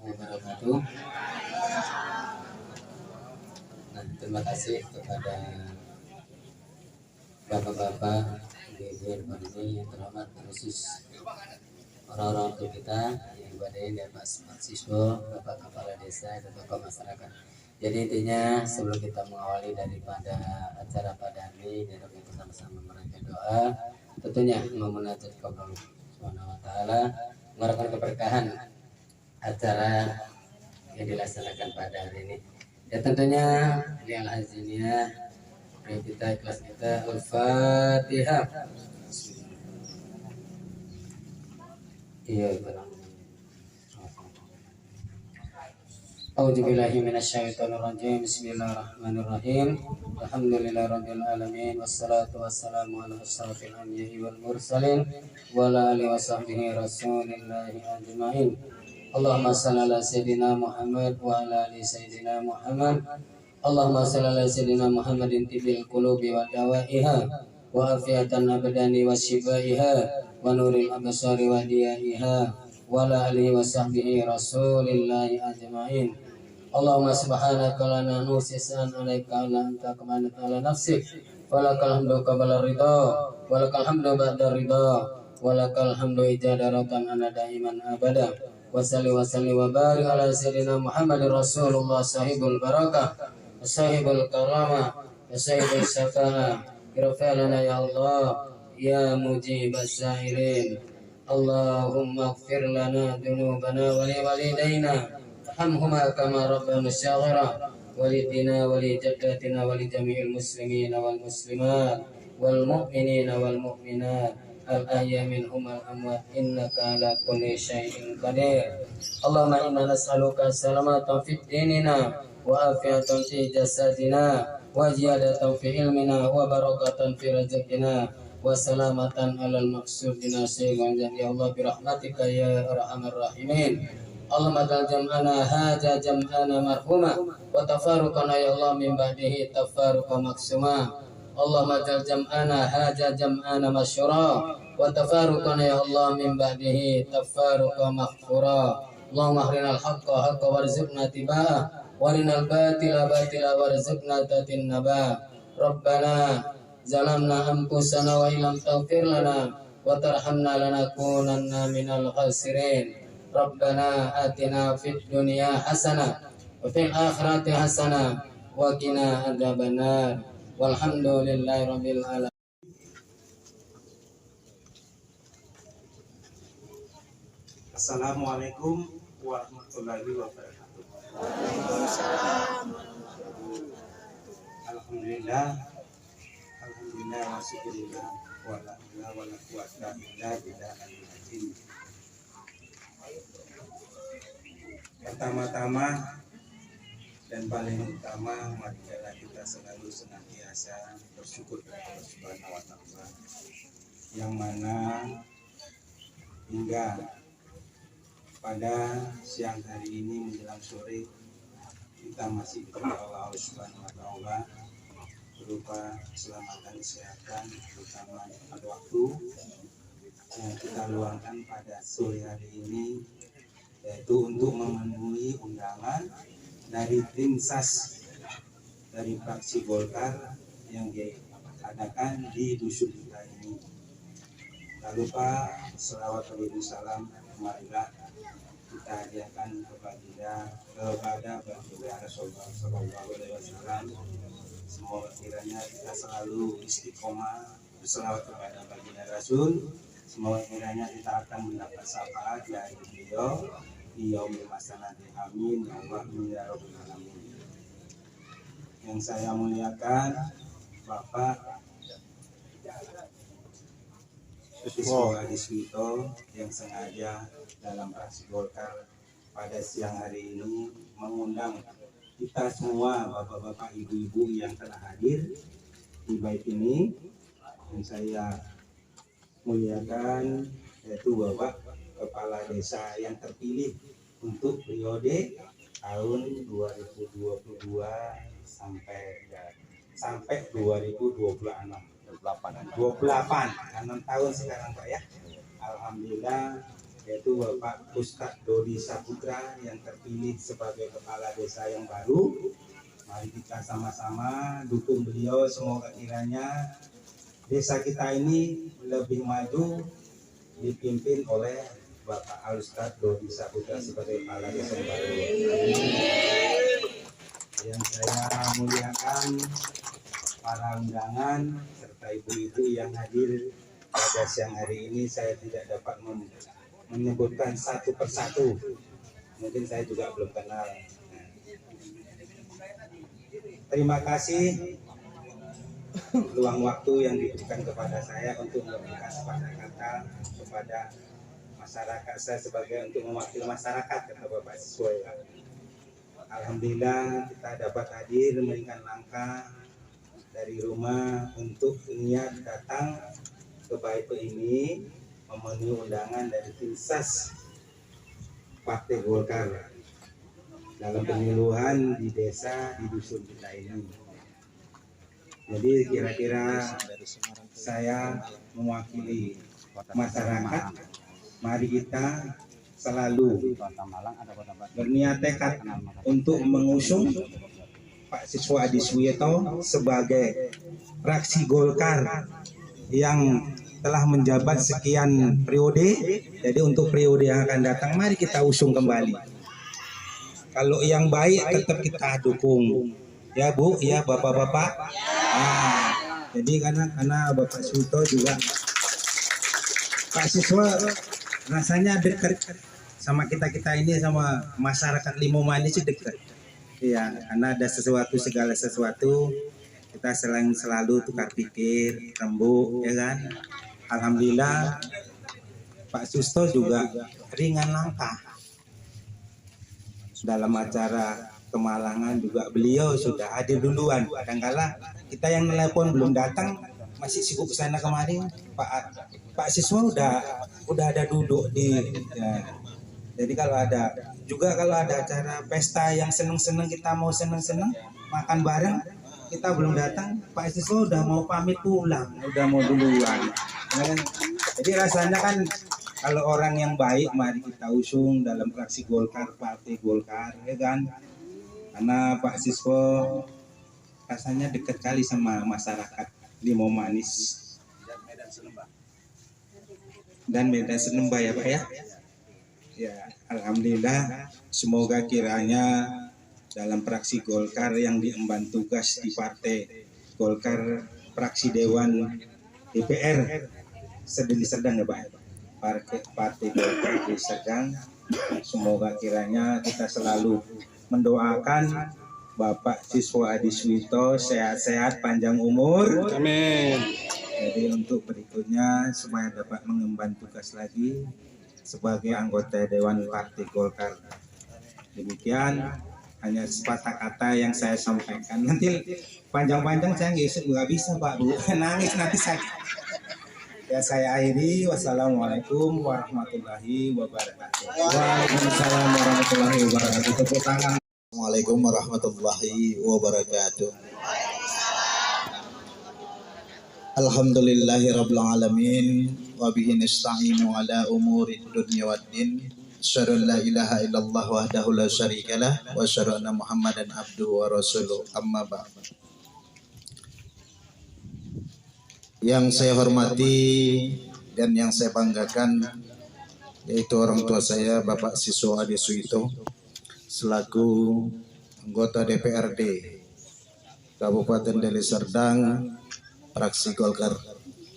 wabarakatuh. Nah, terima kasih kepada bapak-bapak, ibu-ibu yang terhormat, khusus orang-orang tua kita yang badai dan mahasiswa, bapak kepala desa dan tokoh masyarakat. Jadi intinya sebelum kita mengawali daripada acara pada hari ini, kita sama-sama mereka doa, tentunya memunajat kepada Allah Subhanahu wa taala, mengharapkan keberkahan acara yang dilaksanakan pada hari ini. Ya tentunya yang hasilnya kita kelas kita Al-Fatihah. Iya benar. A'udzubillahi minasyaitonirrajim. Bismillahirrahmanirrahim. Alhamdulillahirabbil alamin wassalatu wassalamu ala asyrafil anbiya'i wal mursalin wa ala alihi washabbihi rasulillahi ajmain. Allahumma shalli ala sayyidina Muhammad wa ala ali sayyidina Muhammad. Allahumma shalli ala sayyidina Muhammadin tibil qulubi wa dawaiha wa afiatan abdani wa shifaiha wa nuril absari wa diyaiha wa ala alihi wa sahbihi rasulillahi ajmain. Allahumma subhanaka la nusisan alaika la anta kamanat ala nafsik walakal hamdu qabla ridha walakal hamdu ba'da ridha walakal hamdu ijadaratan ana daiman abada. Wa salli wa barik ala sayyidina Muhammadir Rasulullah sahibul barakah sahibul karamah sahibul syafa'ah. Irfa'lana ya Allah ya mujibas sa'ilin. Allahumma ighfir lana dhunubana wa li walidayna warhamhuma kama rabbana shaghira walidina walijaddatina walijami'il muslimina wal muslimat wal mu'minina wal mu'minat al-ahya minhum al-amwat innaka ala kulli syai'in qadir. Allahumma inna nas'aluka salamatan fid dinina wa afiatan fi jasadina wa ziyadatan fi ilmina wa barakatan fi rizqina wa salamatan alal maqsudina sayyidina ya Allah bi rahmatika ya arhamar rahimin. Allahumma jal jam'ana haja jam'ana marhuma wa tafarruqana ya Allah min ba'dihi tafarruqa maksuma. Allahumma jal jam'ana haja jam'ana masyura wa tafarruqana ya Allah min ba'dihi tafarruqa maghfura. Allahumma arinal haqqa haqqa warzuqna tibaa warinal batila batila warzuqna tatinaba. Rabbana zalamna anfusana wa illam taghfir lana wa tarhamna lanakunanna minal khasirin. Rabbana atina fid dunya hasanah wa fil akhirati hasanah wa qina adzabannar. Walhamdulillahi rabbil alamin. Assalamualaikum warahmatullahi wabarakatuh. Alhamdulillah wa syukurillah wa la ilaha wa la quwwata illa billahil azim. Pertama-tama dan paling utama, marilah kita selalu senantiasa bersyukur kepada Allah Subhanahu wa taala yang mana hingga pada siang hari ini menjelang sore kita masih diberi Allah Subhanahu wa taala berupa keselamatan kesehatan, terutama pada waktu yang kita luangkan pada sore hari ini, yaitu untuk memenuhi undangan dari tim SAS dari fraksi Golkar yang diadakan di dusun kita ini. Tak lupa selawat salam marilah kita hadiahkan kepada baginda Rasulullah Sallallahu Alaihi Wasallam. Semoga kiranya kita selalu istiqomah berselawat kepada baginda Rasul. Semoga kiranya kita akan mendapat syafaat dari beliau di yaumil masanati. Amin ya Allah ya rabbal alamin. Yang saya muliakan Bapak Iswa Diswito yang sengaja dalam fraksi Golkar pada siang hari ini mengundang kita semua bapak-bapak ibu-ibu yang telah hadir di bait ini. Yang saya muliakan yaitu Bapak Kepala Desa yang terpilih untuk periode tahun 2022 sampai 2026. 28 6 tahun sekarang Pak ya. Alhamdulillah yaitu Bapak Ustadz Dodi Saputra yang terpilih sebagai kepala desa yang baru. Mari kita sama-sama dukung beliau, semoga kiranya desa kita ini lebih maju dipimpin oleh Bapak Ustadz Dodi Saputra sebagai kepala desa yang baru. Yang saya muliakan para undangan serta ibu-ibu yang hadir pada siang hari ini, saya tidak dapat menyebutkan satu persatu, mungkin saya juga belum kenal. Terima kasih luang waktu yang diberikan kepada saya untuk memberikan kata-kata kepada masyarakat saya sebagai untuk mewakili masyarakat, kata Bapak siswa. Alhamdulillah kita dapat hadir memberikan langkah dari rumah untuk niat datang ke Baitu ini memenuhi undangan dari tim SAS Partai Golkar dalam pemiluhan di desa di dusun kita ini. Jadi kira-kira saya mewakili masyarakat, mari kita selalu berniat tekad untuk mengusung Pak Siswa Adi Suwito sebagai fraksi Golkar yang telah menjabat sekian periode. Jadi untuk periode yang akan datang mari kita usung kembali. Kalau yang baik tetap kita dukung, ya Bu, ya Bapak-bapak. Jadi karena Bapak Suwito juga Pak Siswa rasanya dekat sama kita ini, sama masyarakat Limomanis dekat. Iya, karena ada sesuatu, segala sesuatu kita selalu tukar pikir, rembuk, ya kan. Alhamdulillah Pak Susto juga ringan langkah dalam acara Kemalangan, juga beliau sudah hadir duluan. Kadang-kala kita yang nelpon belum datang, masih sibuk kesana kemarin, Pak Siswa udah ada duduk di ya. Jadi kalau ada acara pesta yang seneng-seneng, kita mau seneng-seneng makan bareng, kita belum datang, Pak Siswa udah mau pamit pulang, udah mau duluan. Jadi rasanya kan kalau orang yang baik mari kita usung dalam fraksi Golkar, Partai Golkar, ya kan? Karena Pak Siswa rasanya dekat kali sama masyarakat Limomanis dan Medan Senembah ya Pak ya. Ya, alhamdulillah, semoga kiranya dalam fraksi Golkar yang diemban tugas di Partai Golkar, fraksi Dewan DPR sedang ya Pak, Partai Golkar di Sedang, semoga kiranya kita selalu mendoakan Bapak Siswa Adi Suwito sehat-sehat, panjang umur. Amin. Jadi untuk berikutnya supaya dapat mengemban tugas lagi sebagai anggota Dewan Partai Golkar. Demikian hanya sepatah kata yang saya sampaikan. Nanti panjang-panjang saya nggak bisa Pak Bu, nangis nanti saya. Ya saya akhiri. Wassalamualaikum warahmatullahi wabarakatuh. Waalaikumsalam warahmatullahi wabarakatuh. Tepuk tangan. Assalamualaikum warahmatullahi wabarakatuh. Alhamdulillahi rabbil alamin wa bihi nasta'inu ala umuri dunya waddin. Asyhadu an la ilaha illallah wahdahu la syarikalah wa asyhadu anna Muhammadan abduhu wa rasuluh. Amma ba'd. Yang saya hormati dan yang saya banggakan yaitu orang tua saya Bapak Siswa Adi Suwito selaku anggota DPRD Kabupaten Deli Serdang, fraksi Golkar,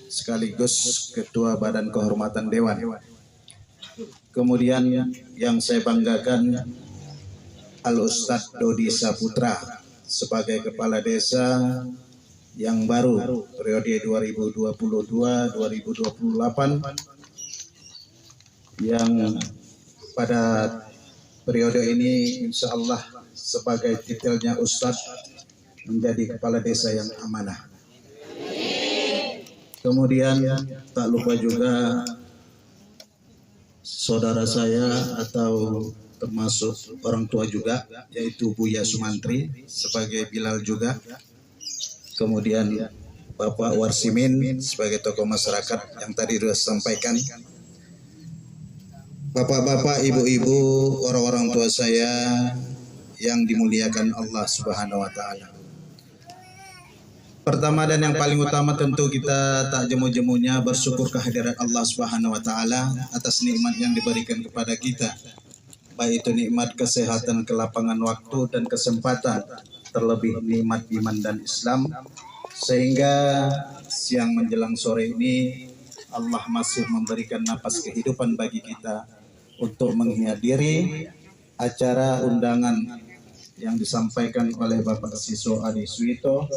sekaligus Ketua Badan Kehormatan Dewan. Kemudian yang saya banggakan Al-Ustadz Dodi Saputra sebagai Kepala Desa yang baru periode 2022-2028 yang pada periode ini insya Allah sebagai titelnya Ustadz menjadi Kepala Desa yang amanah. Kemudian tak lupa juga saudara saya atau termasuk orang tua juga yaitu Buya Sumantri sebagai Bilal juga. Kemudian Bapak Warsimin sebagai tokoh masyarakat yang tadi sudah sampaikan. Bapak-bapak, ibu-ibu, orang-orang tua saya yang dimuliakan Allah Subhanahu wa taala. Pertama dan yang paling utama tentu kita tak jemu-jemunya bersyukur kehadirat Allah Subhanahu wa taala atas nikmat yang diberikan kepada kita. Baik itu nikmat kesehatan, kelapangan waktu dan kesempatan, terlebih nikmat iman dan Islam, sehingga siang menjelang sore ini Allah masih memberikan napas kehidupan bagi kita untuk menghadiri acara undangan yang disampaikan oleh Bapak Siswo Adi Suito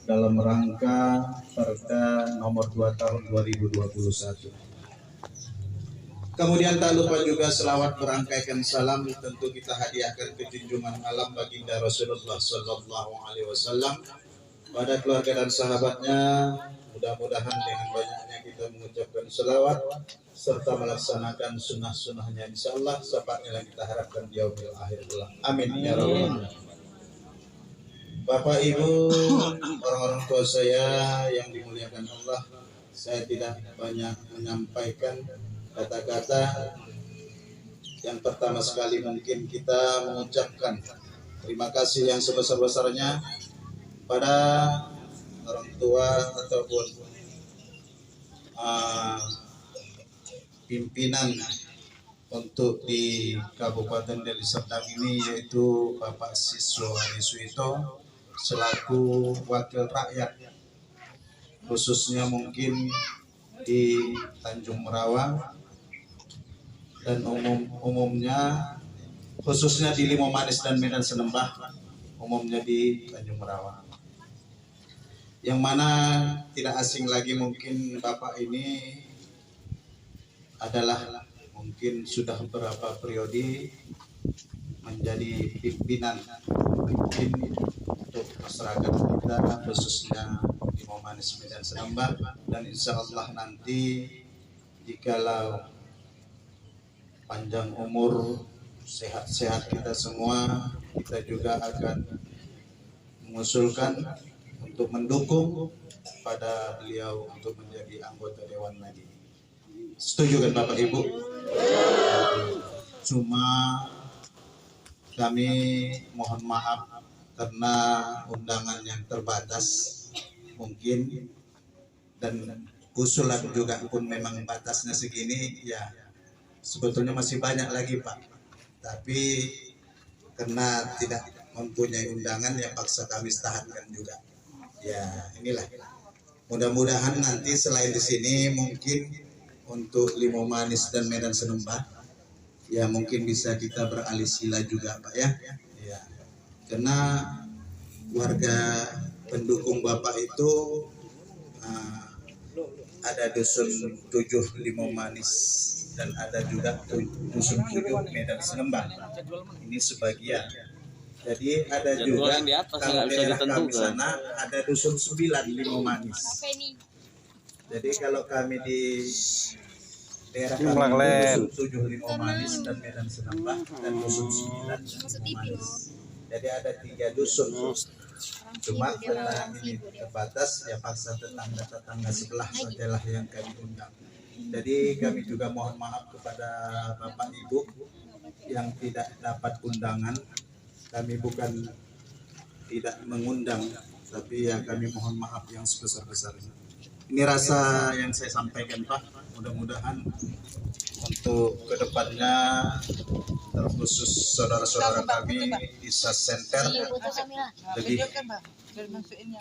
dalam rangka Perda nomor 2 tahun 2021. Kemudian tak lupa juga selawat berangkaikan salam tentu kita hadiahkan ke junjungan alam baginda Rasulullah Sallallahu Alaihi Wasallam pada keluarga dan sahabatnya. Mudah-mudahan dengan banyaknya kita mengucapkan selawat serta melaksanakan sunnah-sunnahnya, insyaallah sahabatnya yang kita harapkan di yaumil akhir kelak. Amin ya rabbal alamin. Bapak Ibu, orang-orang tua saya yang dimuliakan Allah, saya tidak banyak menyampaikan kata-kata. Yang pertama sekali mungkin kita mengucapkan terima kasih yang sebesar-besarnya pada orang tua ataupun pimpinan untuk di Kabupaten Deli Serdang ini, yaitu Bapak Siswo Adi Suito selaku wakil rakyat, khususnya mungkin di Tanjung Merawa dan umumnya khususnya di Limau Manis dan Medan Senembah, umumnya di Tanjung Merawa. Yang mana tidak asing lagi mungkin Bapak ini adalah mungkin sudah beberapa periode menjadi pimpinan untuk masyarakat kita, khususnya di Limau Manis Medan Senembah, dan insya Allah nanti jikalau panjang umur, sehat-sehat kita semua, kita juga akan mengusulkan untuk mendukung pada beliau untuk menjadi anggota Dewan lagi. Setuju kan Bapak Ibu? Cuma kami mohon maaf karena undangan yang terbatas mungkin, dan usulan juga pun memang batasnya segini, ya sebetulnya masih banyak lagi Pak, tapi karena tidak mempunyai undangan ya paksa kami tahankan juga. Ya inilah, mudah-mudahan nanti selain di sini mungkin untuk Limau Manis dan Medan Senembah ya mungkin bisa kita beralih sila juga Pak ya. Ya, karena warga pendukung Bapak itu ada dusun 7 Limau Manis dan ada juga dusun 7 Medan Senembah. Ini sebagian. Jadi ada juga kalau daerah kami sana ada dusun 9 Limau Manis. Jadi kalau kami di daerah kami dusun 7 Limau Manis dan Medan Senembah dan dusun 9 Limau Manis. Jadi ada 3 dusun. Cuma karena ini terbatas ya paksa tetangga-tetangga sebelah sajalah yang kami undang. Jadi kami juga mohon maaf kepada Bapak Ibu yang tidak dapat undangan. Kami bukan tidak mengundang, tapi ya kami mohon maaf yang sebesar-besarnya. Ini rasa yang saya sampaikan Pak. Mudah-mudahan untuk kedepannya, terkhusus saudara-saudara kami di SAS Center lebih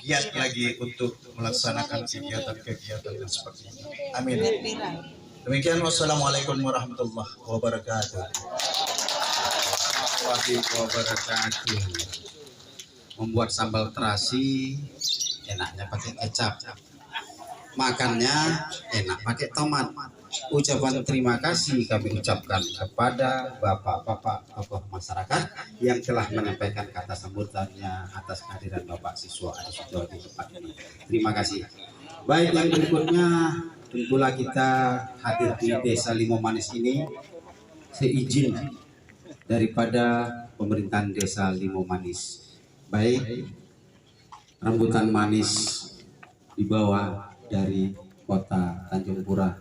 giat lagi untuk melaksanakan kegiatan-kegiatan yang seperti ini. Amin. Demikian, wassalamualaikum warahmatullahi wabarakatuh. Wabarakatuh. Membuat sambal terasi enaknya pakai kecap, makannya enak pakai tomat. Ucapan terima kasih kami ucapkan kepada bapak-bapak tokoh masyarakat yang telah menyampaikan kata sambutannya atas kehadiran Bapak Siswo Adi Suito di tempat ini. Terima kasih. Baik, yang berikutnya tentulah kita hadir di Desa Limau Manis ini seizin daripada pemerintahan Desa Limau Manis. Baik, rambutan manis dibawa dari kota Tanjung Pura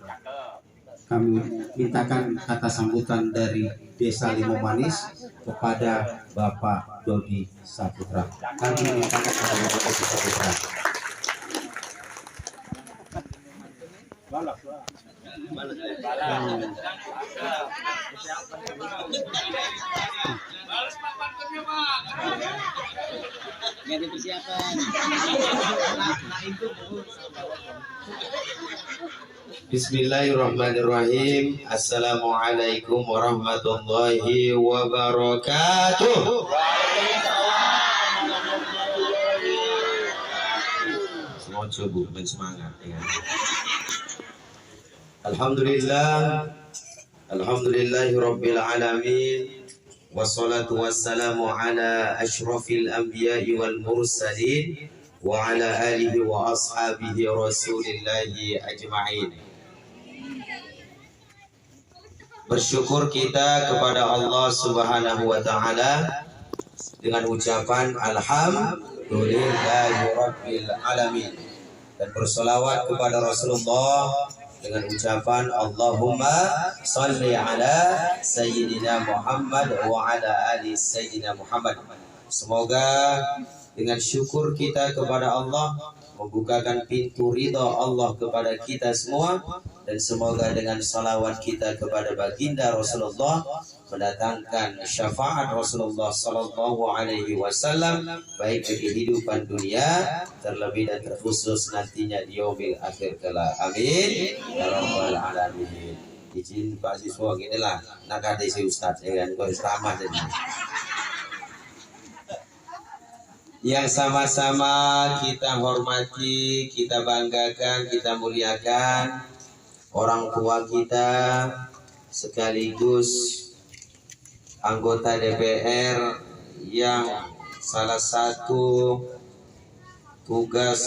kami mintakan kata sambutan dari Desa Limau Manis kepada Bapak Dodi Saputra. Kami mintakan kepada Bapak Dodi Saputra. Bismillahirrahmanirrahim. Assalamualaikum warahmatullahi wabarakatuh. Semua coba bersemangat ya. Alhamdulillahirabbil alamin. Wassalatu wassalamu ala asyrafil anbiya'i wal mursalin wa ala alihi wa ashabihi rasulillahi ajma'in. Bersyukur kita kepada Allah Subhanahu wa taala dengan ucapan alhamdulillahirabbil alamin, dan bersolawat kepada Rasulullah dengan ucapan Allahumma salli ala Sayyidina Muhammad wa ala ali Sayyidina Muhammad. Semoga dengan syukur kita kepada Allah membukakan pintu ridha Allah kepada kita semua, dan semoga dengan salawat kita kepada baginda Rasulullah mendatangkan syafaat Rasulullah sallallahu alaihi wasallam baik di kehidupan dunia terlebih dan terkhusus nantinya di yaumil akhir kelak. Amin ya rabbal alamin. Izin Pak siswa gini lah nak ada si Ustaz ya kan, kau ramah jadi. Yang sama-sama kita hormati, kita banggakan, kita muliakan orang tua kita sekaligus anggota DPR yang salah satu tugas,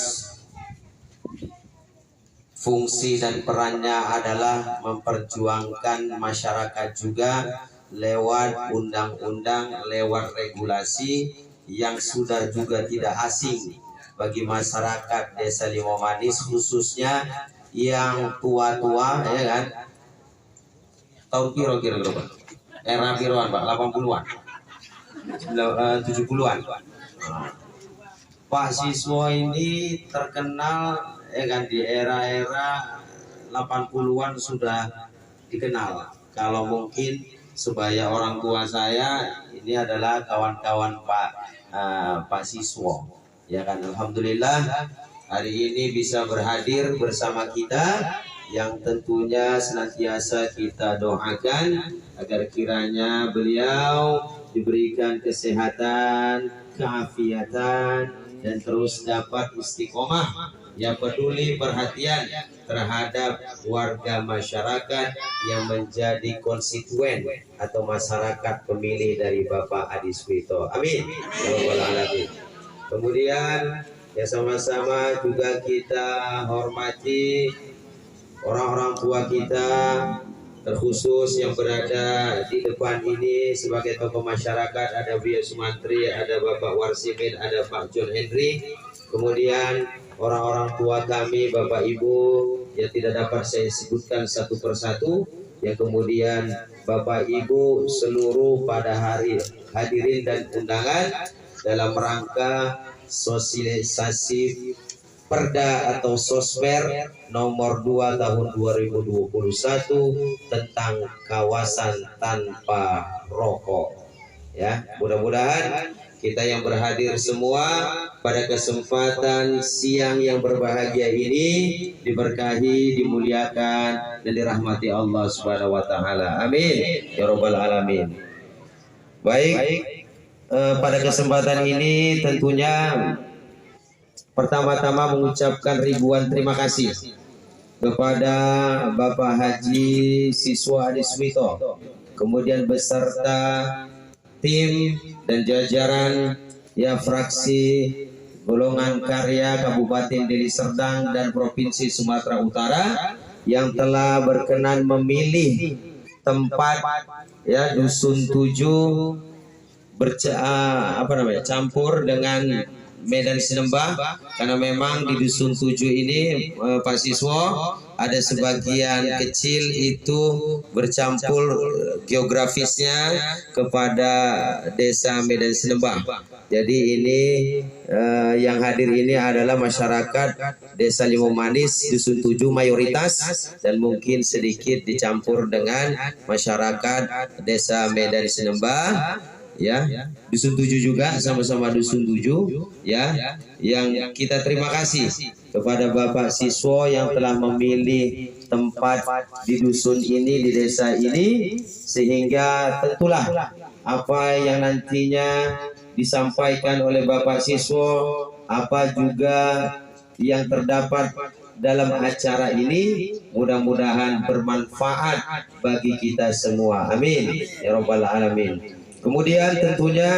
fungsi dan perannya adalah memperjuangkan masyarakat juga lewat undang-undang, lewat regulasi yang sudah juga tidak asing bagi masyarakat Desa Limau Manis, khususnya yang tua-tua ya kan. Tahun kira-kira berapa? Era biruan Pak, 80-an 70-an. Pak siswa ini terkenal ya kan, di era-era 80-an sudah dikenal. Kalau mungkin sebaya orang tua saya ini adalah kawan-kawan Pak siswa ya kan. Alhamdulillah hari ini bisa berhadir bersama kita, yang tentunya senantiasa kita doakan agar kiranya beliau diberikan kesehatan, keafiatan, dan terus dapat istiqomah yang peduli perhatian terhadap warga masyarakat yang menjadi konstituen atau masyarakat pemilih dari Bapak Adi Suwito. Amin ya rabbal alamin. Kemudian ya sama-sama juga kita hormati orang-orang tua kita, terkhusus yang berada di depan ini sebagai tokoh masyarakat. Ada Buya Sumantri, ada Bapak Warsimin, ada Pak John Henry. Kemudian orang-orang tua kami, Bapak Ibu yang tidak dapat saya sebutkan satu persatu, yang kemudian Bapak Ibu seluruh pada hari hadirin dan undangan dalam rangka sosialisasi Perda atau Sosper nomor 2 tahun 2021 tentang kawasan tanpa rokok. Ya, mudah-mudahan kita yang berhadir semua pada kesempatan siang yang berbahagia ini diberkahi, dimuliakan, dan dirahmati Allah Subhanahu wa taala. Amin ya rabbal alamin. Baik, pada kesempatan ini tentunya pertama-tama mengucapkan ribuan terima kasih kepada Bapak Haji Siswa Adi Suwito, kemudian beserta tim dan jajaran ya fraksi golongan karya Kabupaten Deli Serdang dan Provinsi Sumatera Utara yang telah berkenan memilih tempat ya Dusun 7 campur dengan Medan Sinembah, karena memang di Dusun 7 ini Pak Siswo ada sebagian kecil itu bercampur geografisnya kepada desa Medan Sinembah. Jadi ini yang hadir ini adalah masyarakat desa Limau Manis Dusun 7 mayoritas, dan mungkin sedikit dicampur dengan masyarakat desa Medan Sinembah, ya. Dusun 7 juga sama-sama Dusun 7, ya. Yang kita terima kasih kepada Bapak Siswo yang telah memilih tempat di dusun ini, di desa ini, sehingga tentulah apa yang nantinya disampaikan oleh Bapak Siswo, apa juga yang terdapat dalam acara ini, mudah-mudahan bermanfaat bagi kita semua. Amin ya rabbal alamin. Kemudian tentunya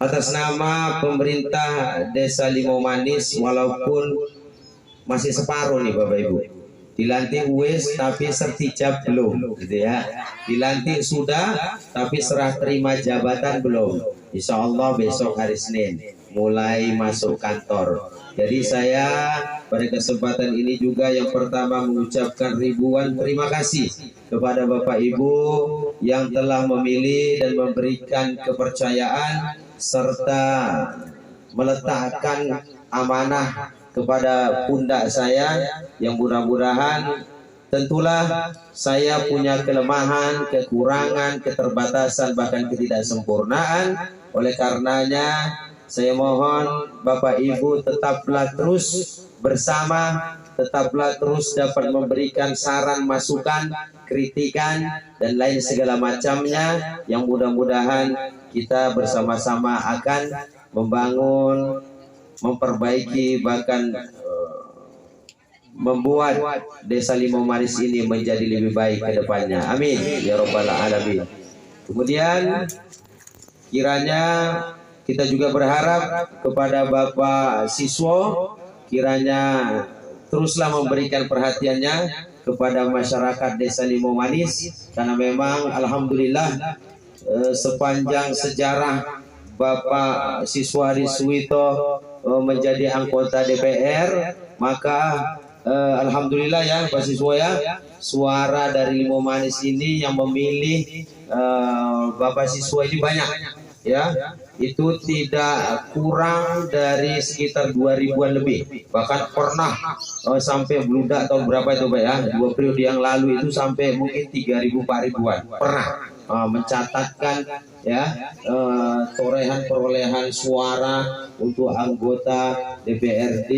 atas nama pemerintah Desa Limau Manis, walaupun masih separuh nih Bapak Ibu, dilantik wis tapi sertijab belum, gitu ya. Dilantik sudah tapi serah terima jabatan belum. Insya Allah besok hari Senin mulai masuk kantor. Jadi saya pada kesempatan ini juga yang pertama mengucapkan ribuan terima kasih kepada Bapak Ibu yang telah memilih dan memberikan kepercayaan serta meletakkan amanah kepada pundak saya, yang mudah-mudahan tentulah saya punya kelemahan, kekurangan, keterbatasan, bahkan ketidaksempurnaan. Oleh karenanya saya mohon Bapak Ibu tetaplah terus bersama, tetaplah terus dapat memberikan saran, masukan, kritikan, dan lain segala macamnya, yang mudah-mudahan kita bersama-sama akan membangun, memperbaiki, bahkan membuat Desa Limau Manis ini menjadi lebih baik ke depannya. Amin ya rabbal alamin. Kemudian kiranya kita juga berharap kepada Bapak Siswo, kiranya teruslah memberikan perhatiannya kepada masyarakat Desa Limau Manis, karena memang alhamdulillah sepanjang sejarah Bapak Siswo Hadi Suwito menjadi anggota DPR, maka alhamdulillah ya Pak Siswo ya, suara dari Limau Manis ini yang memilih Bapak Siswo ini banyak, ya. Itu tidak kurang dari sekitar 2000-an lebih, bahkan pernah sampai beludak tahun berapa itu Pak ya, 2 periode yang lalu itu sampai mungkin 3000-4000-an pernah mencatatkan ya torehan perolehan suara untuk anggota DPRD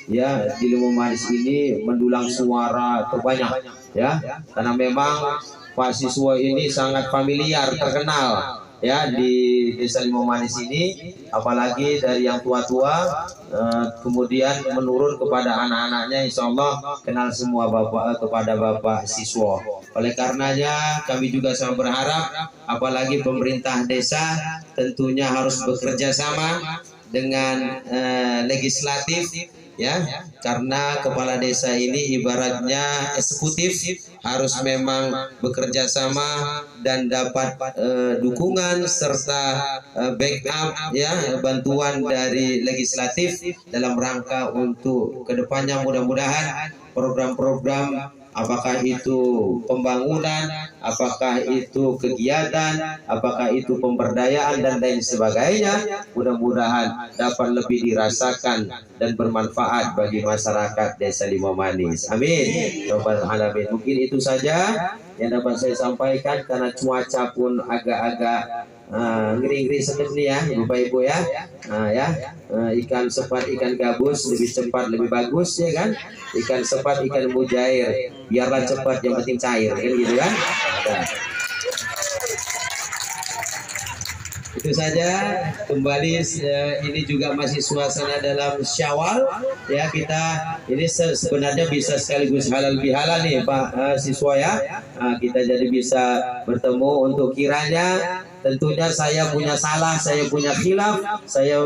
ya di Limau Manis ini, mendulang suara terbanyak ya, karena memang Pak Siswo ini sangat familiar, terkenal ya di Desa Limau Manis ini, apalagi dari yang tua-tua kemudian menurun kepada anak-anaknya, insya Allah kenal semua kepada Bapak Siswo. Oleh karenanya kami juga sangat berharap, apalagi pemerintah desa tentunya harus bekerja sama dengan legislatif ya, karena kepala desa ini ibaratnya eksekutif, harus memang bekerja sama dan dapat dukungan serta backup ya, bantuan dari legislatif dalam rangka untuk kedepannya mudah-mudahan program-program, apakah itu pembangunan, apakah itu kegiatan, apakah itu pemberdayaan dan lain sebagainya, mudah-mudahan dapat lebih dirasakan dan bermanfaat bagi masyarakat Desa Limau Manis. Amin. Rabbal alamin. Mungkin itu saja yang dapat saya sampaikan, karena cuaca pun agak-agak ngeri-ngeri sedep nih ya Bapak Ibu ya. Ikan sepat, ikan gabus lebih cepat lebih bagus ya kan. Ikan sepat, ikan mujair, biarlah cepat yang penting cair kan gitu kan. Itu saja. Kembali ini juga masih suasana dalam Syawal ya, kita ini sebenarnya bisa sekaligus halal bihalal nih Pak Siswo ya. Kita jadi bisa bertemu untuk kiranya tentunya saya punya salah, saya punya khilaf, saya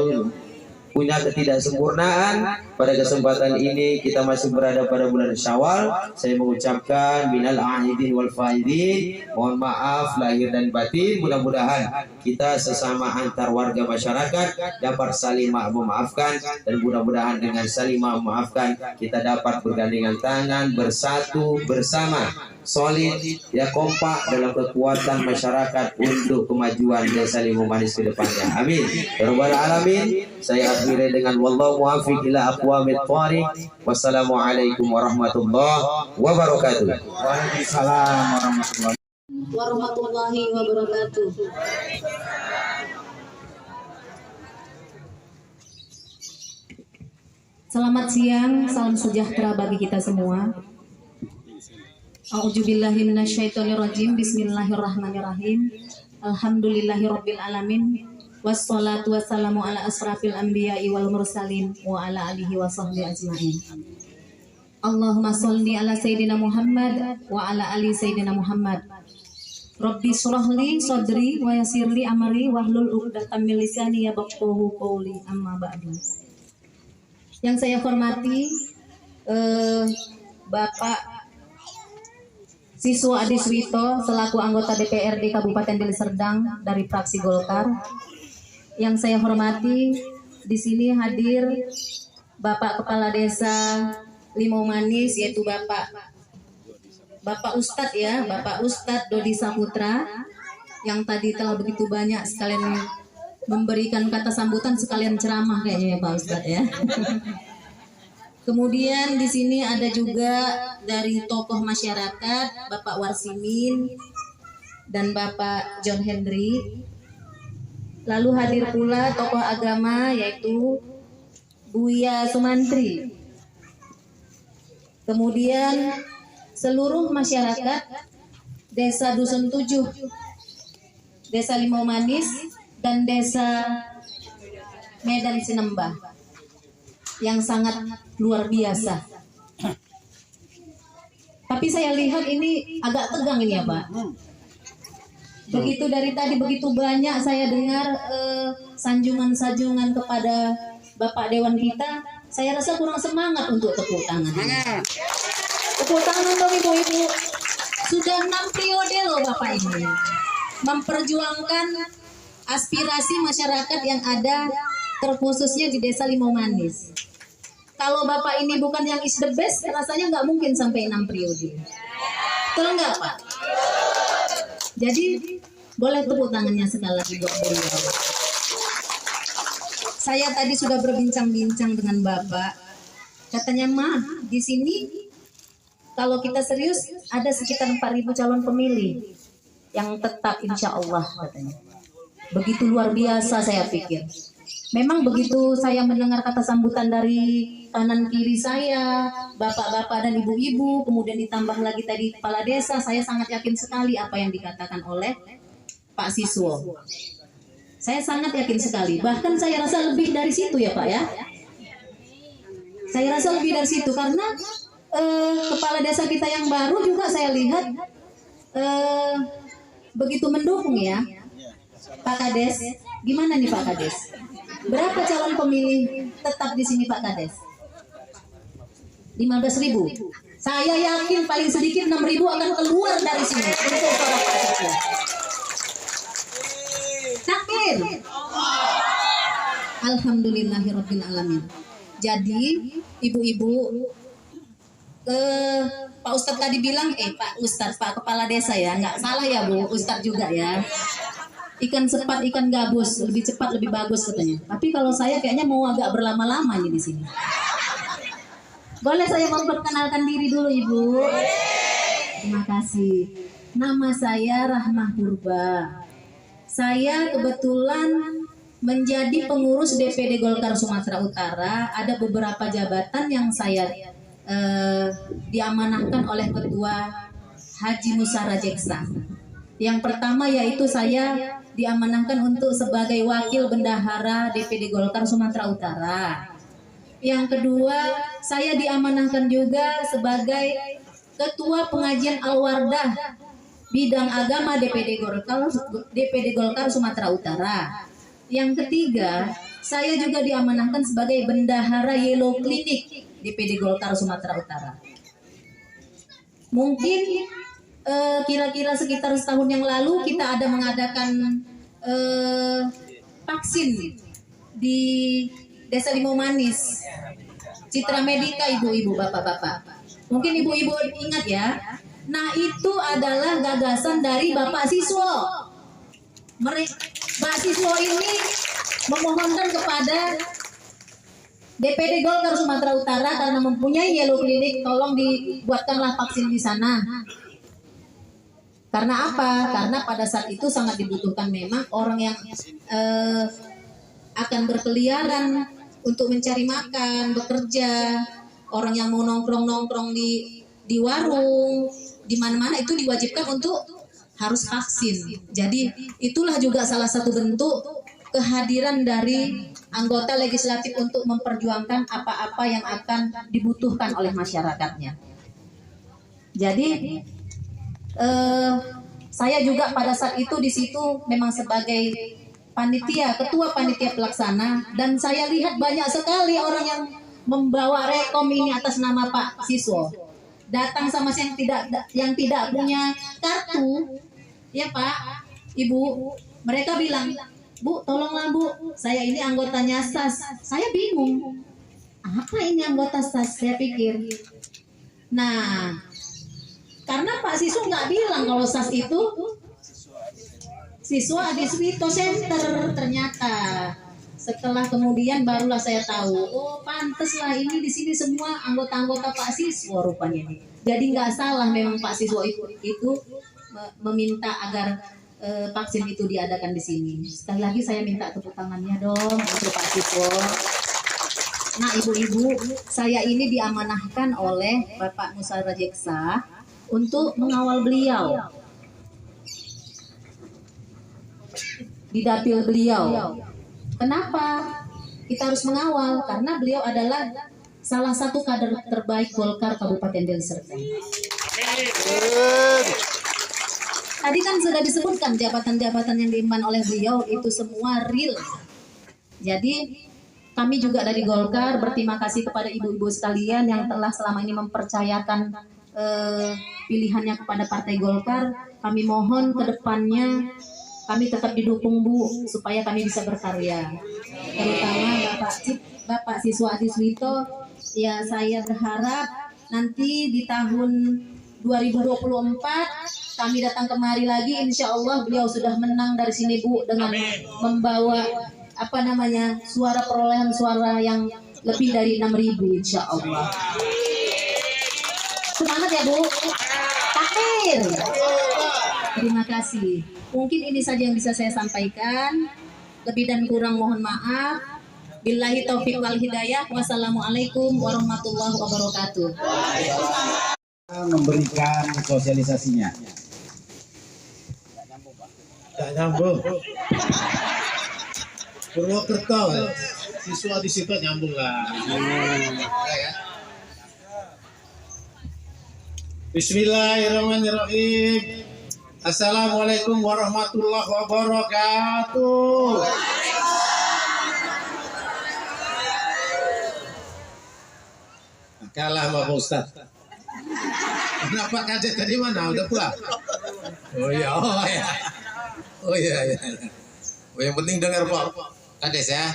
punya ketidaksempurnaan. Pada kesempatan ini kita masih berada pada bulan Syawal. Saya mengucapkan minal aidin wal faidin, mohon maaf lahir dan batin. Mudah-mudahan kita sesama antar warga masyarakat dapat saling memaafkan, dan mudah-mudahan dengan saling memaafkan kita dapat bergandengan tangan, bersatu bersama, solid, ya, kompak dalam kekuatan masyarakat untuk kemajuan Desa Limau Manis ke depannya. Amin ya rabbal alamin. Saya akhiri dengan wallahu muwaffiq ila aqwamit thariq. Wassalamualaikum warahmatullahi wabarakatuh. Waalaikumsalam warahmatullahi wabarakatuh. Selamat siang, salam sejahtera bagi kita semua. A'udzubillahi minasyaitonirrajim. Bismillahirrahmanirrahim. Alhamdulillahirabbil alamin. Wassalatu wassalamu ala asrafil anbiya'i wal mursalin wa ala alihi wa sahbihi ajmain. Allahumma sholli ala sayyidina Muhammad wa ala ali sayyidina Muhammad. Rabbi shrahli sadri wa yassirli amri wahlul 'uqdatam min lisani yafqahu qawli. Amma ba'du. Yang saya hormati Bapak Siswa Adi Suwito selaku anggota DPRD Kabupaten Deli Serdang dari fraksi Golkar. Yang saya hormati di sini hadir Bapak Kepala Desa Limau Manis, yaitu Bapak Ustadz ya, Bapak Ustadz Dodi Saputra, yang tadi telah begitu banyak sekalian memberikan kata sambutan sekalian ceramah kayaknya ya Pak Ustadz ya. Kemudian di sini ada juga dari tokoh masyarakat Bapak Warsimin dan Bapak John Henry. Lalu hadir pula tokoh agama yaitu Buya Sumantri. Kemudian seluruh masyarakat Desa Dusun 7, Desa Limau Manis, dan Desa Medan Sinembah yang sangat luar biasa. Tapi saya lihat ini agak tegang ini ya Pak. Begitu dari tadi begitu banyak saya dengar sanjungan-sanjungan kepada Bapak Dewan kita, saya rasa kurang semangat untuk tepuk tangan. Tepuk tangan dong ibu-ibu. Sudah 6 periode loh Bapak ini memperjuangkan aspirasi masyarakat yang ada terkhususnya di Desa Limau Manis. Kalau Bapak ini bukan yang is the best, rasanya nggak mungkin sampai 6 periode. Betul nggak Pak? Jadi boleh tepuk tangannya sekali lagi buat beliau. Saya tadi sudah berbincang-bincang dengan Bapak. Katanya mah di sini kalau kita serius ada sekitar 4.000 calon pemilih yang tetap insya Allah katanya. Begitu luar biasa saya pikir. Memang begitu saya mendengar kata sambutan dari kanan kiri saya, bapak-bapak dan ibu-ibu, kemudian ditambah lagi tadi kepala desa, saya sangat yakin sekali apa yang dikatakan oleh Pak Siswo. Saya sangat yakin sekali, bahkan saya rasa lebih dari situ ya Pak ya. Saya rasa lebih dari situ karena kepala desa kita yang baru juga saya lihat begitu mendukung ya. Pak Kades, gimana nih Pak Kades? Berapa calon pemilih tetap di sini Pak Kades? 15.000. Saya yakin paling sedikit 6.000 akan keluar dari sini untuk suara Pak Siswo. Takbir. Alhamdulillahirabbil alamin. Jadi ibu-ibu, Pak Ustadz tadi bilang, Pak Ustadz, Pak Kepala Desa ya, nggak salah ya Bu, Ustadz juga ya. Ikan cepat, ikan gabus, lebih cepat, lebih bagus katanya. Tapi kalau saya kayaknya mau agak berlama-lama nih di sini. Boleh saya memperkenalkan diri dulu Ibu? Terima kasih. Nama saya Rahmah Purba. Saya kebetulan menjadi pengurus DPD Golkar Sumatera Utara. Ada beberapa jabatan yang saya diamanahkan oleh Ketua Haji Musa Rajeksa. Yang pertama yaitu saya diamanahkan untuk sebagai wakil bendahara DPD Golkar Sumatera Utara. Yang kedua, saya diamanahkan juga sebagai Ketua Pengajian Al-Wardah bidang agama DPD Golkar Sumatera Utara. Yang ketiga, saya juga diamanahkan sebagai bendahara Yellow Clinic DPD Golkar Sumatera Utara. Mungkin kira-kira sekitar setahun yang lalu kita ada mengadakan vaksin di Desa Limau Manis, Citra Medika, ibu-ibu, bapak-bapak. Mungkin ibu-ibu ingat ya. Nah, itu adalah gagasan dari Bapak Siswo. Pak Siswo ini memohonkan kepada DPD Golkar Sumatera Utara karena mempunyai Yellow Clinic, tolong dibuatkanlah vaksin di sana. Karena apa? Karena pada saat itu sangat dibutuhkan memang orang yang akan berkeliaran untuk mencari makan, bekerja, orang yang mau nongkrong-nongkrong di warung, di mana-mana itu diwajibkan untuk harus vaksin. Jadi itulah juga salah satu bentuk kehadiran dari anggota legislatif untuk memperjuangkan apa-apa yang akan dibutuhkan oleh masyarakatnya. Jadi saya juga pada saat itu di situ memang sebagai ketua panitia pelaksana, dan saya lihat banyak sekali orang yang membawa rekom ini atas nama Pak Siswo. Datang sama yang tidak punya kartu, ya Pak, Ibu, mereka bilang, Bu, tolonglah Bu, saya ini anggotanya SAS. Saya bingung, apa ini anggota SAS? Saya pikir. Nah, karena Pak Siswo nggak bilang kalau SAS itu Siswa Adiswito Center, ternyata. Setelah kemudian barulah saya tahu, oh pantes lah ini di sini semua anggota-anggota Pak Siswo rupanya ini. Jadi nggak salah memang Pak Siswo itu meminta agar vaksin itu diadakan di sini. Sekali lagi saya minta tepuk tangannya dong untuk Pak Siswo. Nah, ibu-ibu, saya ini diamanahkan oleh Bapak Musa Rajeksa untuk mengawal beliau di dapil beliau. Kenapa kita harus mengawal? Karena beliau adalah salah satu kader terbaik Golkar Kabupaten Deli Serdang. Tadi kan sudah disebutkan jabatan-jabatan yang diemban oleh beliau itu semua real. Jadi kami juga dari Golkar berterima kasih kepada ibu-ibu sekalian yang telah selama ini mempercayakan pilihannya kepada Partai Golkar. Kami mohon ke depannya kami tetap didukung Bu, supaya kami bisa berkarya. Terutama Bapak Siswa Adiswito, ya saya berharap nanti di tahun 2024 kami datang kemari lagi, insya Allah beliau sudah menang dari sini Bu, dengan membawa suara perolehan suara yang lebih dari 6.000 insya Allah. Semangat ya Bu. Takbir. Terima kasih. Mungkin ini saja yang bisa saya sampaikan. Lebih dan kurang mohon maaf. Billahi taufiq wal hidayah. Wassalamualaikum warahmatullahi wabarakatuh. Memberikan sosialisasinya. Tak nyambung. Purwokerto, siswa di situ nyambung lah. Bismillahirrahmanirrahim. Assalamualaikum warahmatullahi wabarakatuh. Kalah sama Pak Ustaz. Kenapa kaget tadi mana? Udah pulang? Oh iya. Oh yang penting dengar Pak Kades ya.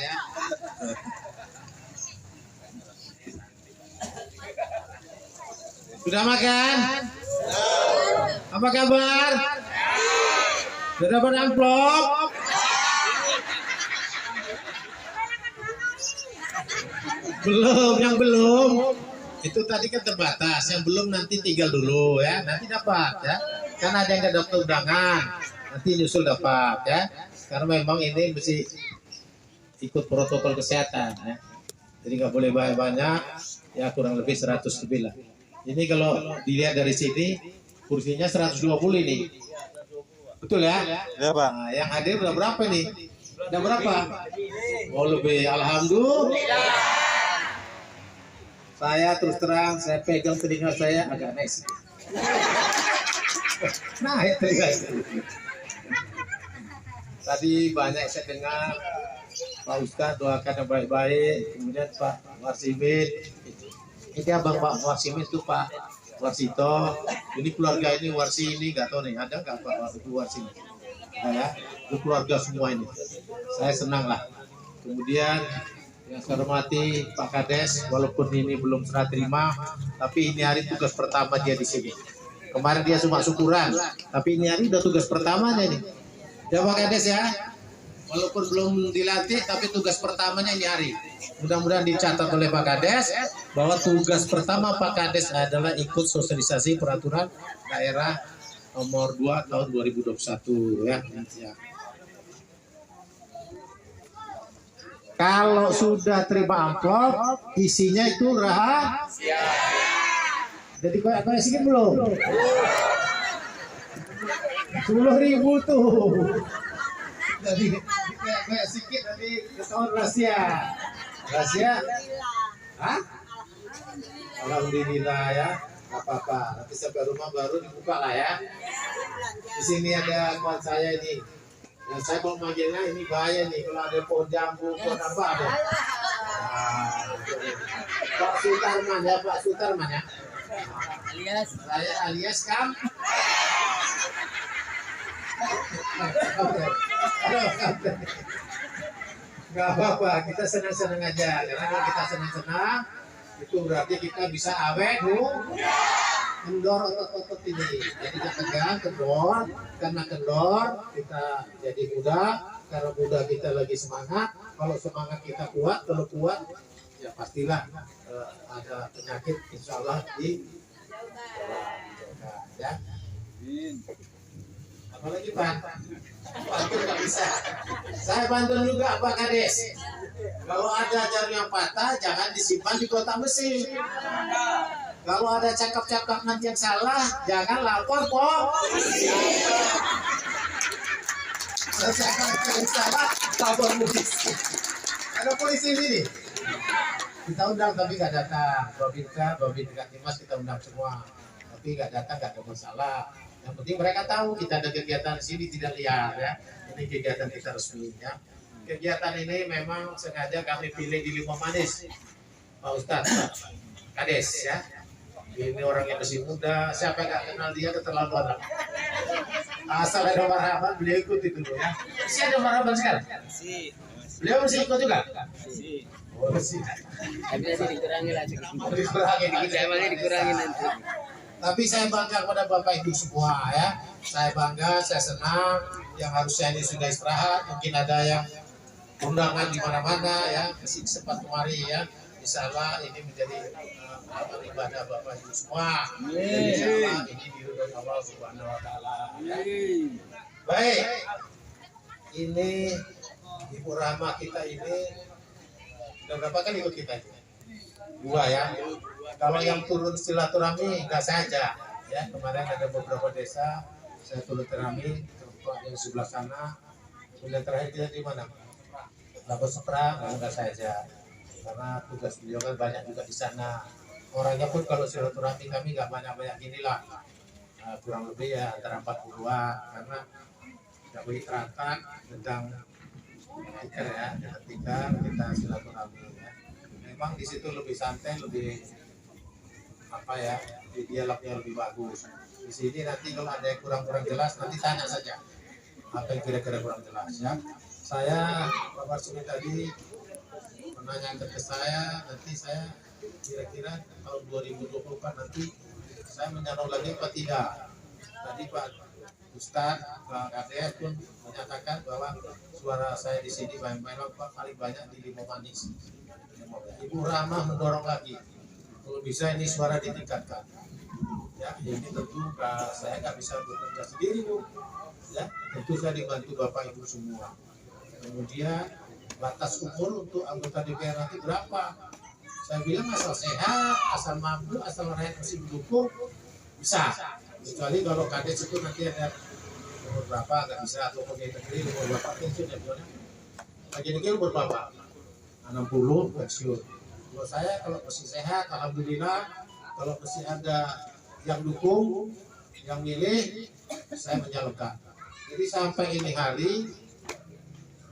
Sudah makan? Apa kabar? Sudah dapat amplop? Belum, yang belum. Itu tadi kan terbatas, yang belum nanti tinggal dulu ya. Nanti dapat ya. Kan ada yang nggak daftar undangan, nanti nyusul dapat ya. Karena memang ini mesti ikut protokol kesehatan ya. Jadi nggak boleh banyak-banyak, ya kurang lebih 100 lebih lah. Ini kalau dilihat dari sini kursinya 120 ini. Betul ya? Ya Pak. Nah, yang hadir udah berapa nih? Udah berapa? Oh lebih, alhamdulillah. Saya terus terang, saya pegang telinga saya agak nes. Nah ya telinga. Tadi banyak saya dengar Pak Ustadz doakan yang baik-baik. Kemudian Pak Warsimin, ini abang Pak Warsimin itu Pak Warsito. Ini keluarga ini Warsi ini nggak tahu nih ada nggak Pak Warsi ini? Nah, ya, itu keluarga semua ini. Saya senang lah. Kemudian yang saya hormati Pak Kades, walaupun ini belum serah terima, tapi ini hari tugas pertama dia di sini. Kemarin dia cuma syukuran, tapi ini hari udah tugas pertamanya nih. Ya Pak Kades ya, walaupun belum dilantik, tapi tugas pertamanya ini hari. Mudah-mudahan dicatat oleh Pak Kades bahwa tugas pertama Pak Kades adalah ikut sosialisasi peraturan daerah nomor 2 tahun 2021 ya. Kalau sudah terima amplop, isinya itu rahasia. Jadi kayak sedikit belum? 10.000 tuh. Jadi kayak sedikit tadi ketahuan rahasia. Rahasia? Hah? Alhamdulillah ya. Gak apa-apa. Nanti sampai rumah baru dibuka lah ya. Di sini ada kawan saya ini. Yang saya mau manggilnya ini bahaya nih kalau ada pohon jambu, pohon apa ada. Pak Sutarman ya, Pak Sutarman ya. Alias Kam. Gak apa-apa, kita senang-senang aja. Karena kalau kita senang-senang, itu berarti kita bisa awet, kendor otot-otot ini. Jadi kita tegang, kendor. Karena kendor, kita jadi muda. Karena muda kita lagi semangat. Kalau semangat kita kuat, kalau kuat, ya pastilah ada penyakit insya Allah di ya. Apalagi Pak? Pantun nggak bisa. Saya pantun juga Pak Kades. Kalau ada jarum yang patah, jangan disimpan di kotak besi. Kalau ada cakap-cakap nanti yang salah, jangan lapor polisi. Salah, lapor polisi. Ada polisi ini nih. Kita undang tapi nggak datang. Babinka, Babinka Timas kita undang semua. Tapi nggak datang nggak ada masalah. Yang penting mereka tahu kita ada kegiatan di sini tidak liar ya. Ini kegiatan kita resmi ya. Kegiatan ini memang sengaja kami pilih di Limau Manis, Pak Ustadz Kades ya. Ini orang yang masih muda, siapa yang nggak kenal dia keterlaluan. Asal ada marhaban, beliau ikuti dulu ya. Masih ada marhaban sekarang? Beliau masih ikut juga? Oh, masih. Tapi nanti dikurangi lagi. Dikurangi dikit, dikurangi nanti. Tapi saya bangga kepada Bapak Ibu semua ya. Saya bangga, saya senang. Yang harusnya ini sudah istirahat, mungkin ada yang undangan di mana-mana ya, masih sempat kemari ya. Insya Allah ini menjadi ibadah Bapak Ibu semua. Insya Allah ini diridhoi Allah Subhanahu Wa Taala. Ya. Baik, ini Ibu Rahma kita ini sudah berapa kali ikut kita ini? 2 ya. Kalau yang turun silaturahmi nggak saja ya. Kemarin ada beberapa desa saya turun silaturahmi tempat yang sebelah sana. Kemudian terakhir kita di mana? Lapas Seprang nggak saja. Karena tugas beliau kan banyak juga di sana. Orangnya pun kalau silaturahmi kami nggak banyak-banyak inilah. Kurang lebih ya antara 40-an karena tidak boleh terangkat tentang tikar ya, ketika kita silaturahmi ya. Memang di situ lebih santai, lebih apa ya, dialognya lebih bagus. Di sini nanti kalau ada yang kurang-kurang jelas nanti tanya saja apa yang kira-kira kurang jelas ya. Saya Bapak Sumi tadi menanyakan ke saya, nanti saya kira-kira tahun 2024 nanti saya menyalon lagi apa tidak. Tadi Pak Ustadz, Pak Kades pun menyatakan bahwa suara saya di sini paling banyak di Limau Manis. Ibu Rahma mendorong lagi, kalau bisa ini suara ditingkatkan. Ya, ini tentu saya nggak bisa bekerja sendiri Bu. Ya, tentu saya dibantu Bapak Ibu semua. Kemudian batas umur untuk anggota DPR nanti berapa? Saya bilang asal sehat, asal mampu, asal rakyat masih mendukung bisa. Kecuali kalau Kades itu nanti ada umur berapa nggak bisa, atau pegawai negeri umur berapa pensiun ya Bu. Pegawai negeri umur berapa? 60 pensiun. Kalau saya kalau masih sehat, alhamdulillah. Kalau masih ada yang dukung, yang milih, saya menyalurkan. Jadi sampai ini hari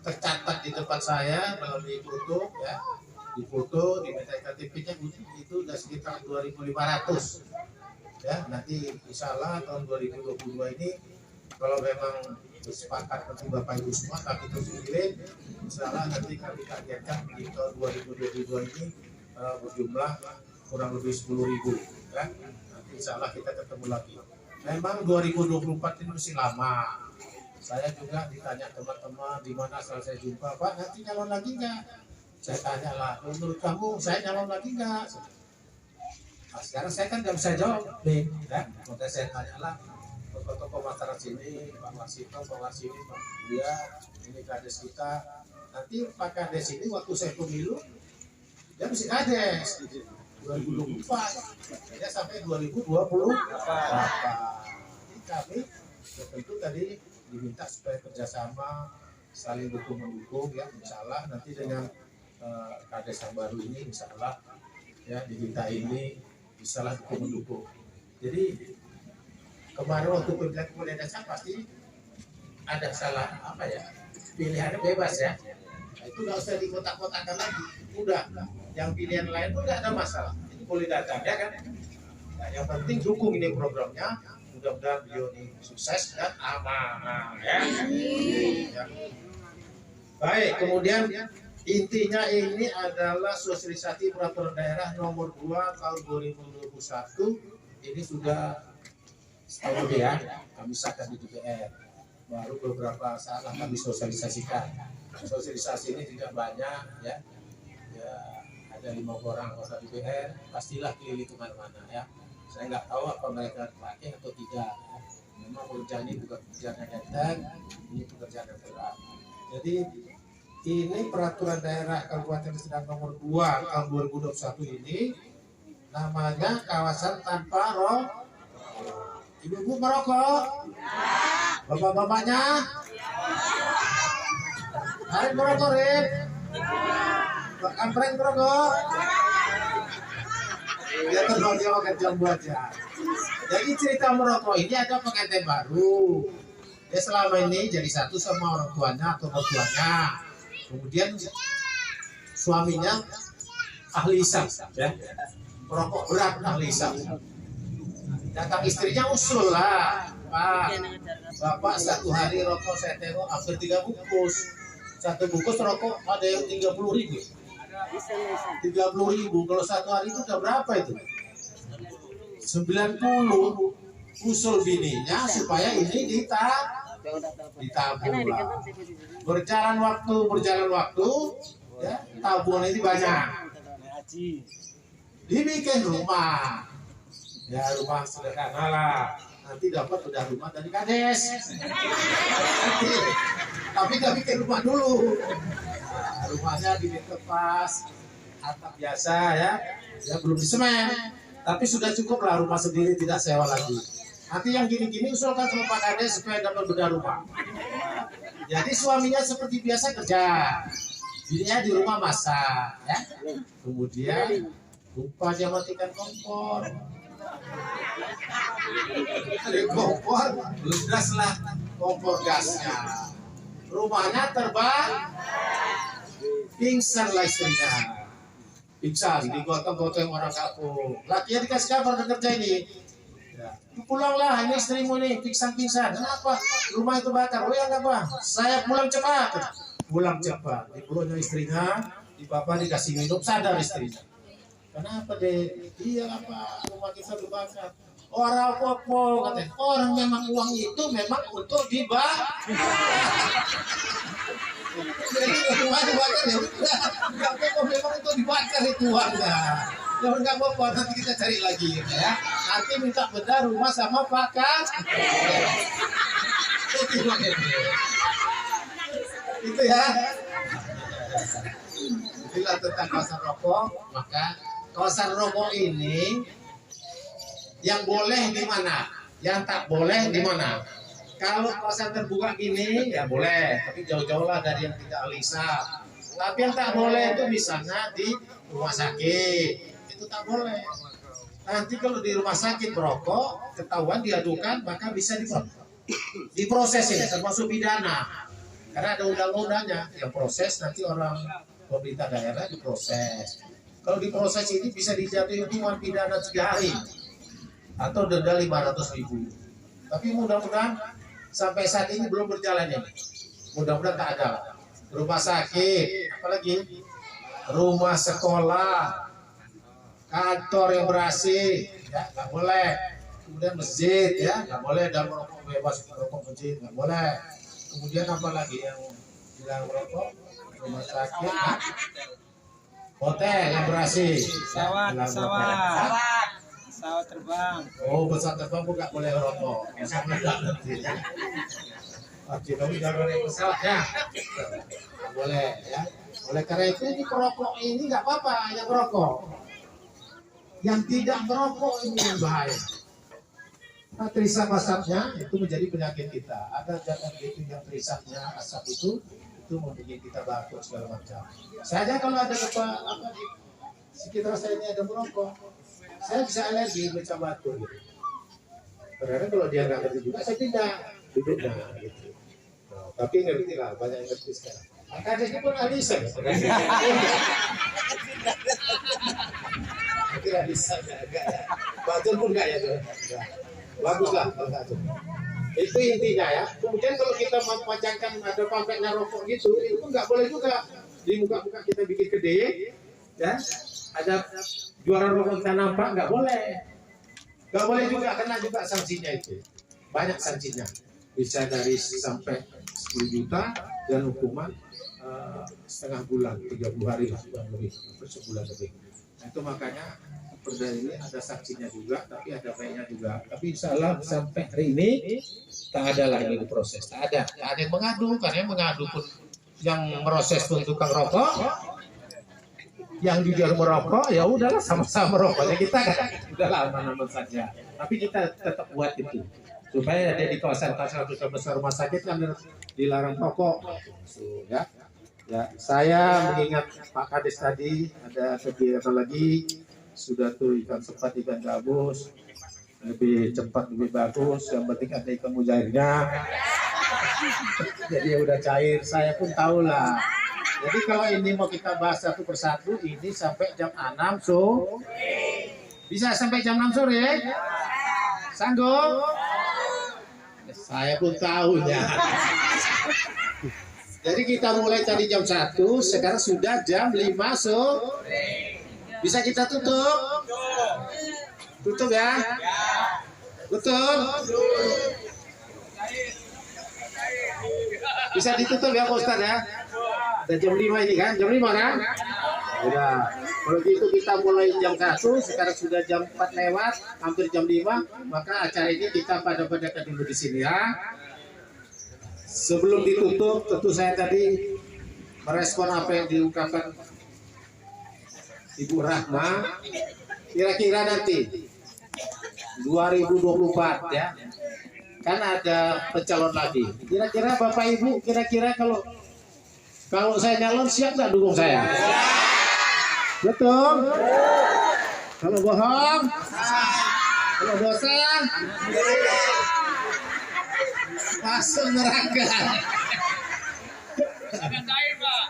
tercatat di depan saya melalui foto ya, di foto di KTP-nya itu sudah sekitar 2.500 ya. Nanti insya Allah tahun 2022 ini kalau memang bersepakat nanti Bapak Ibu semua kami terus kirim, insya Allah nanti kami targetkan di tahun 2022 ini berjumlah kurang lebih 10.000 ya. Nanti insya Allah kita ketemu lagi. Memang 2024 ini masih lama. Saya juga ditanya teman-teman di mana saya jumpa, Pak nanti nyalon lagi nggak? Saya tanya lah, menurut kamu saya nyalon lagi nggak? Nah, sekarang saya kan nggak bisa jawab nih, ya. Maka saya tanya lah tokoh-tokoh masyarakat sini, Pak Warsito, Pak Warsini, Pak Buya, ini kades kita. Nanti Pak Kades ini waktu saya pemilu, dia mesti kades 2024, ya sampai 2028. Jadi kami ya tentu tadi diminta supaya kerjasama saling dukung mendukung ya, insya Allah nanti dengan kades yang baru ini insya Allah ya diminta ini bisa lah dukung mendukung. Jadi kemarin waktu pemilihan kepala desa pasti ada salah apa ya, pilihannya bebas ya. Nah, itu nggak usah dikotak-kotakan lagi, udah yang pilihan lain pun nggak ada masalah, itu boleh datang ya kan. Nah, yang penting dukung ini programnya. Mudah-mudahan beliau ini sukses dan amanah ya. Ya. Baik, kemudian intinya ini adalah sosialisasi peraturan daerah nomor 2 tahun 2021. Ini sudah setahun lebih ya kami sahkan di DPR. Baru beberapa saat kami sosialisasikan. Sosialisasi ini tidak banyak ya. Ya ada 5 orang anggota DPR, pastilah keliling kemana-mana ya. Saya nggak tahu apa mereka pakai atau tidak. Memang pekerjaan ini bukan pekerjaan yang enteng, ini pekerjaan yang berat. Jadi ini peraturan daerah Kabupaten Serdang nomor 2 tahun 2021 ini namanya kawasan tanpa rokok. Ibu-ibu merokok? Bapak-bapaknya? Hari merokok, Rin? Kampreng merokok? Dia terlalu dia makan jambu aja. Jadi cerita merokok ini ada pengantin baru. Dia selama ini jadi satu sama orang tuanya atau mertuanya. Kemudian suaminya ahli hisab, ya. Merokok berat ahli hisab. Datang istrinya usul lah, Pak. Bapak satu hari rokok saya tengok hampir 3 bungkus. Satu bungkus rokok ada yang 30.000. 30.000 kalau satu hari itu udah berapa itu? 90. Usul bininya supaya ini ditabung lah. Berjalan waktu ya, tabungan ini banyak. Dibikin rumah. Ya rumah sederhana lah. Nanti dapat udah rumah dari kades. Tapi nggak bikin rumah dulu. Nah, rumahnya dibikin pas, atap biasa ya belum disemen. Tapi sudah cukup lah rumah sendiri, tidak sewa lagi. Nanti yang gini-gini usulkan sama Pak Kades supaya dapat bedah rumah. Jadi suaminya seperti biasa kerja, dirinya di rumah masak, ya. Kemudian lupa dia matikan kompor. Ada kompor, ludaslah kompor gasnya. Rumahnya terbang, pingsan lah istrinya. Pingsan, digotong-gotong orang kampung. Lakinya dikasih kabar kerja ini. Ya. Pulanglah, ini istrimu nih, pingsan-pingsan. Kenapa? Rumah itu bakar. Oh ya enggak Pak, saya pulang cepat. Pulang cepat. Dipulangnya istrinya, di bapak dikasih minum, sadar istrinya. Kenapa deh? Iya apa? Rumah kita dibakar. Orang popo katanya. Orang memang uang itu memang untuk dibakar. Jadi rumah dibakar ya udah. Nggak apa-apa memang untuk dibakar itu uangnya. Ya nggak apa-apa nanti kita cari lagi ya. Nanti minta bedah rumah sama pakan. Itu ya. Bila tentang kawasan rokok, maka kawasan rokok ini yang boleh di mana, yang tak boleh di mana. Kalau kawasan terbuka gini ya boleh, tapi jauh-jauh lah dari yang tidak alisa. Tapi yang tak boleh itu misalnya di rumah sakit, itu tak boleh. Nanti kalau di rumah sakit merokok, ketahuan diadukan, maka bisa diproses ini, termasuk pidana. Karena ada undang-undangnya, yang proses nanti orang pemerintah daerah diproses. Kalau diproses ini bisa dijatuhi hukuman pidana 3 hari atau denda 500.000. Tapi mudah-mudahan sampai saat ini belum berjalan ini. Mudah-mudahan tak ada. Rumah sakit, apalagi rumah sekolah, kantor yang ber-AC, ya nggak boleh. Kemudian masjid, ya nggak boleh, dan merokok bebas, merokok masjid nggak boleh. Kemudian apa lagi yang bilang merokok? Rumah sakit, ya? Hotel yang ber-AC, pesawat terbang. Oh, pesawat terbang pun nggak boleh merokok. Pesawat nggak nanti, ya. Oke, kamu jangan naik pesawat ya. Nggak boleh, ya. Oleh karena itu ini perokok ini nggak apa-apa yang merokok. Yang tidak merokok ini yang bahaya. Nah, trisam asapnya itu menjadi penyakit kita. Ada zat gitu yang trisamnya asap itu membuat kita batuk segala macam. Saja kalau ada apa di sekitar saya ini ada merokok, saya bisa alergi macam batuk gitu. Karena kalau dia nggak ngerti juga, saya pindah duduknya gitu. Nah, tapi ngerti lah, banyak yang ngerti sekarang. Maka dia pun Alisa. Mungkin Alisa enggak ya. Batul pun enggak ya. Baguslah kalau Batul. Itu intinya ya. Kemudian kalau kita memanjangkan ada pampeknya rokok gitu, itu nggak boleh juga. Di muka-muka kita bikin gede, ya. Ada juara rokok kita nampak, nggak boleh. Nggak boleh juga, kena juga sanksinya itu. Banyak sanksinya. Bisa dari sampai 10 juta dan hukuman setengah bulan, 30 hari lah, lebih, sebulan lebih. Nah, itu makanya perda ini ada sanksinya juga, tapi ada baiknya juga. Tapi insya Allah sampai hari ini tak ada lagi diproses, tak ada yang mengadu, karena yang mengadu pun yang meroses pun tukang rokok, yang jujur merokok, ya udahlah sama-sama merokoknya kita kan, udahlah aman-aman saja. Tapi kita tetap buat itu supaya ada di kawasan-kawasan besar rumah sakit kan dilarang rokok, ya. Ya, saya mengingat Pak Kades tadi ada kegiatan lagi, sudah tuh ikan sepat, ikan gabus, lebih cepat lebih bagus, yang penting ada ikan mujairnya. Jadi ya udah cair, saya pun tahu lah. Jadi kalau ini mau kita bahas satu persatu, ini sampai jam 6 sore. Bisa sampai jam 6 sore? Sanggup? Saya pun tahunya. Jadi kita mulai tadi jam 1, sekarang sudah jam 5 sore. Bisa kita tutup? Tutup ya? Betul? Bisa ditutup ya Pak Ustadz ya? Udah jam 5 ini kan? Jam 5 kan? Udah. Kalau gitu kita mulai jam 1, sekarang sudah jam 4 lewat, hampir jam 5, maka acara ini kita pada-padakan dulu di sini ya. Sebelum ditutup, tentu saya tadi merespon apa yang diungkapkan Ibu Rahma. Kira-kira nanti 2024 ya, kan ada pencalon lagi. Kira-kira Bapak Ibu, kira-kira kalau saya nyalon siap nggak dukung saya? Betul? Kalau bohong? Kalau bosan? Masuk neraka.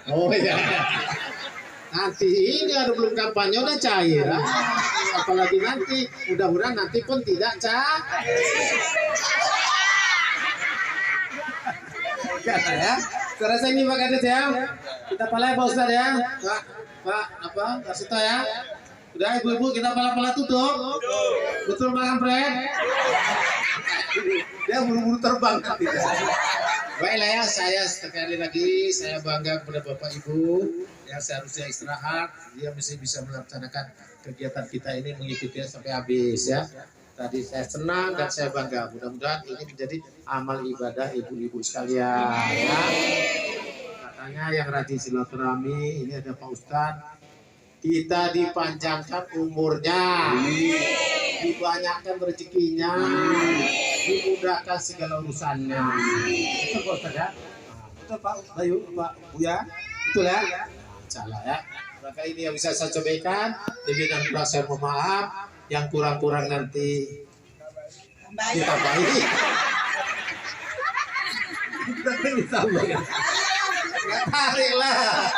Oh iya. Nanti ini ada belum kampanye udah cair. Apalagi nanti, mudah-mudahan nanti pun tidak cair. Ya. Terasa ini Pak Kades ya. Kita palai Pak Ustadz ya. Pak apa? Kasih tahu ya. Udah ibu-ibu kita pala-pala tutup. Betul Pak Kampret? Dia buru-buru terbang. Baiklah ya, saya sekali lagi saya bangga kepada Bapak Ibu yang seharusnya istirahat, dia mesti bisa melaksanakan kegiatan kita ini, mengikutinya sampai habis ya. Tadi saya senang dan saya bangga. Mudah-mudahan ini menjadi amal ibadah ibu-ibu sekalian ya. Katanya yang rajin silaturahmi ini ada Pak Ustadz. Kita dipanjangkan umurnya, dibanyakkan rezekinya, dimudahkan segala urusannya. Betul Pak Ustadz ya? Betul Pak Bayu, Pak Buya, betul ya? Salah ya. Maka ini yang bisa saya sampaikan. Lebih dan kurang saya mohon maaf. Yang kurang-kurang nanti kita baik. Tapi ditambahin. Nggak tarik lah.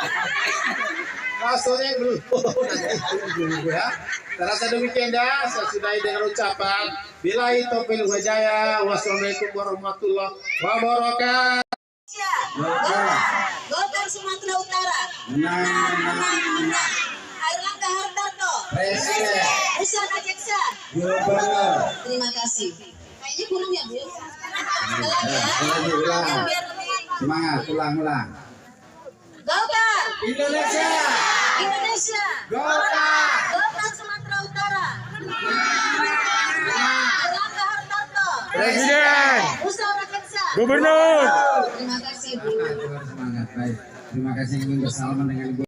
Maksudnya belum. Nanti ya. Terasa demikian dah. Saya sudahi dengan ucapan. Billahi taufiq wal hidayah. Wassalamualaikum warahmatullahi wabarakatuh. Golkar Sumatera Utara. Airlangga Hartarto. Presiden. Usman Ajeksa. Gubernur. Terima kasih. Kayaknya kurang ya, Bu? Ulang. Biar lebih. Semangat, ulang. Golkar. Indonesia. Indonesia. Golkar. Golkar Sumatera Utara. Airlangga Hartarto. Presiden. Usman Ajeksa. Gubernur. Terima kasih, Bu. Semangat, baik. Terima kasih ingin bersalaman dengan Ibu.